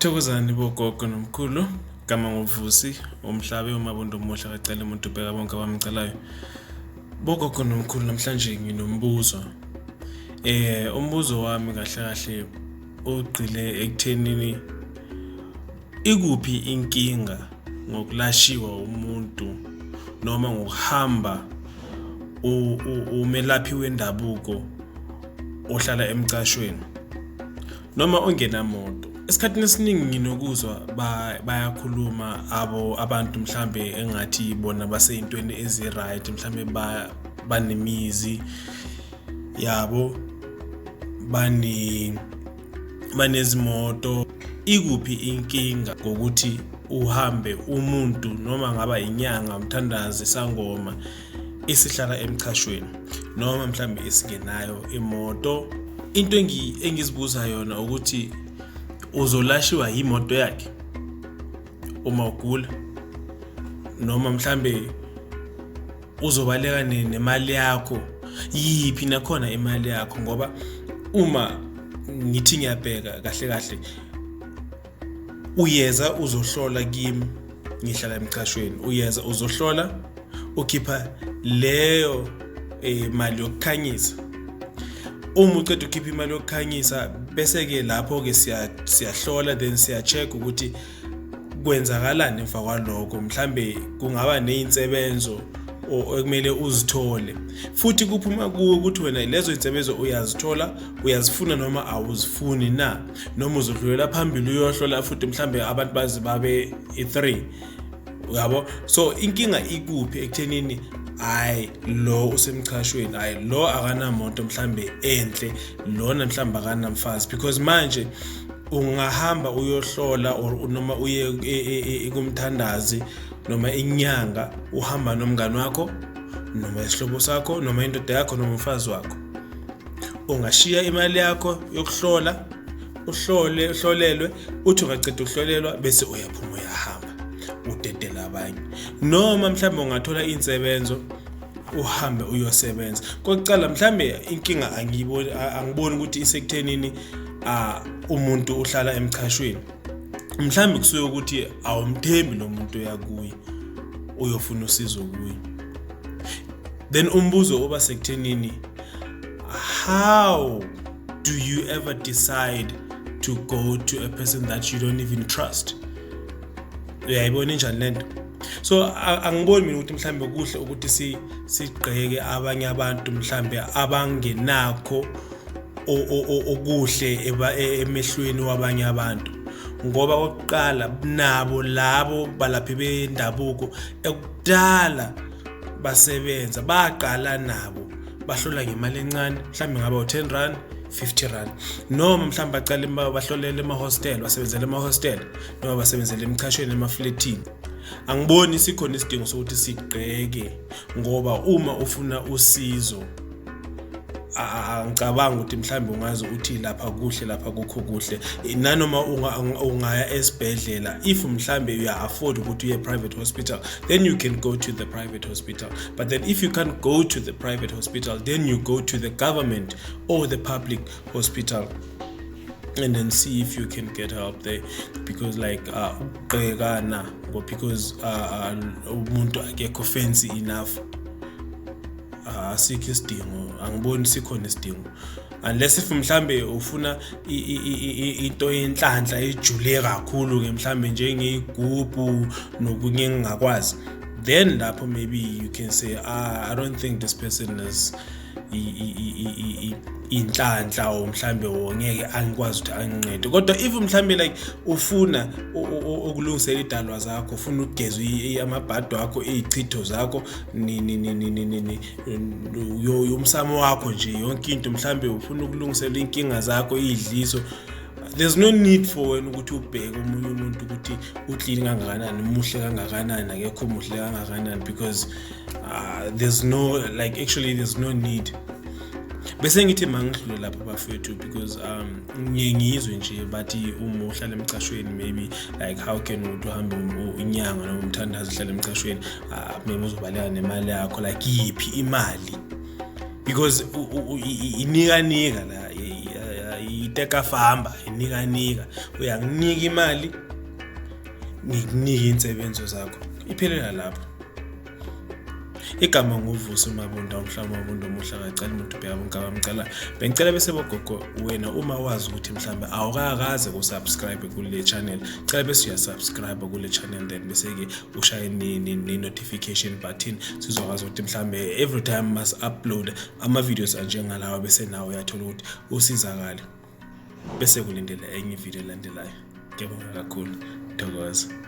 Thokozani bogogo nomkhulu gama ngovusi umhlabe umabondo omuhle kacela umuntu ubheka bonke abamcelayo. Bogogo nomkhulu namhlanje nginombuzo. Umbuzo wami kahle kahle ugcile ekuthenini ikuphi inkinga ngokulashiwa umuntu noma ngokuhamba umelaphi wendabuko ohlala emcashweni noma ongenamoto. Esikhathini esiningi nginokuzwa bayakhuluma abantu mhlambe engathi bona baseyintweni ezi-right, mhlambe banemizi yabo, banezimoto. Ikuphi inkinga ngokuthi uhambe umuntu noma ngaba inyanga, umthandazi, sangoma isihlala emchashweni noma mhlambe isingenayo imoto? Into engizibuza yona ukuthi uzolashiwa imoto yakhe uma ugula noma mhlambe uzobaleka nemali yakho. Yiphi nakhona imali yakho? Ngoba uma ngithi ngiyabheka kahle kahle uyeza uzohlola kimi ngihlala emchashweni, uyeza uzohlola ukhipha leyo mali yokukhanyisa. Uma uceda ukhipha imali yokukhanyisa bese ke lapho ke siyahlola then siya-check ukuthi kwenzakalani emva kwalokho. Mhlambe kungaba ney'nsebenzo ekumele uzithole, futhi kuphuma kuwe ukuthi wena lezo iy'nsebenzo uyazithola, uyazifuna noma awuzifuni na, noma uzodlulela phambili uyohlola futhi mhlambe abantu bazi babe i-3, yabo. So inkinga ikuphi ekuthenini hayi lo usemchashweni, hayi lo akanamoto mhlambe enhle, lona mhlambe akanamfazi? Because manje ungahamba uyohlola or noma uye kumthandazi noma inyanga, uhamba nomngane wakho noma isihlobo sakho noma indoda yakho noma umfazi wakho. Ungashiya imali yakho yokuhlola, uhlolelwe, uthi ungaceda ukuhlolelwa bese uyaphuma uyahamba udedela abanye. Noma mhlambe ungathola insebenzo uhambe uyosebenza. Kokucala mhlambe inkinga angiboni ukuthi isekuthenini umuntu uhlala emchashweni, mhlambe kusuke ukuthi awumthembi lo muntu yakuye uyofuna usizo kuye. Then umbuzo oba sekuthenini, how do you ever decide to go to a person that you don't even trust? Uyayibona njani lento? So angiboni mina ukuthi mhlambe kuhle ukuthi sigqeke abanye abantu mhlambe abangenakho okuhle emehlweni wabanye abantu, ngoba oqala nabo labo balaphi bendabuko ekudala basebenza, baqala nabo bahlola ngemali encane, mhlambe ngaba u10 rand, 50 rand, noma mhlambe baqale bahlolele ema-hostel, basebenzele ema-hostel noma basebenzele emchashweni emafletini. Angiboni sikhona isidingo sokuthi sigqeke, ngoba uma ufuna usizo angicabanga ukuthi mhlambe ungaze uthi lapha kuhle lapha kukho kuhle, nanoma ungaya esibhedlela. If mhlambe you afford ukuthi uye private hospital, then you can go to the private hospital. But then if you can't go to the private hospital, then you go to the government or the public hospital and then see if you can get help there. Because like because umuntu akekho fancy enough, asikho isidingo. Angiboni sikhona isidingo, unless if mhlambe ufuna into enhlanhla ejule kakhulu ke mhlambe njengeyigubhu nokunye engingakwazi, then lapho maybe you can say I don't think this person is inhlanhla or mhlambe ngeke angikwazi ukuthi angincede. Kodwa if mhlambe like ufuna ukulungisela idalwa zakho, ufuna ukugeza amabhadu akho, izichitho zakho, umsamo wakho nje, yonke into mhlambe ufuna ukulungisela inkinga zakho, idliso, there's no need for wena ukuthi ubheke omunye umuntu ukuthi uclean kangakanani, muhle kangakanani, akekho muhle kangakanani, because there's no need. Bese ngithi mangidlule lapha bafethu, because ngiyengizwe nje bathi uma uhlala emchashweni, maybe like how can umuntu uhambe inyanga noma umthandazi uhlala emchashweni, maybe uzobaleka nemali yakho, like yiphi imali? Because inika la teka famba inika uyanginika imali ngikunika insebenzo zakho iphelela lapho. Igama nguVusi Mabunda, umhlaba Mabunda omuhla kacela umuntu ubheka bonke abamcela. Bengicela bese bogogo wena uma wazi ukuthi mhlambe awukakaze usubscribe kule channel, cela bese uyasubscribe kule channel then bese ke ushaya ni notification button sizokwazi ukuthi mhlambe every time mas upload ama videos anjengalawa bese nawe uyathola ukuthi usizakala bese kulindela enye video elandelayo. Ngiyabonga kakhulu. Thokoza.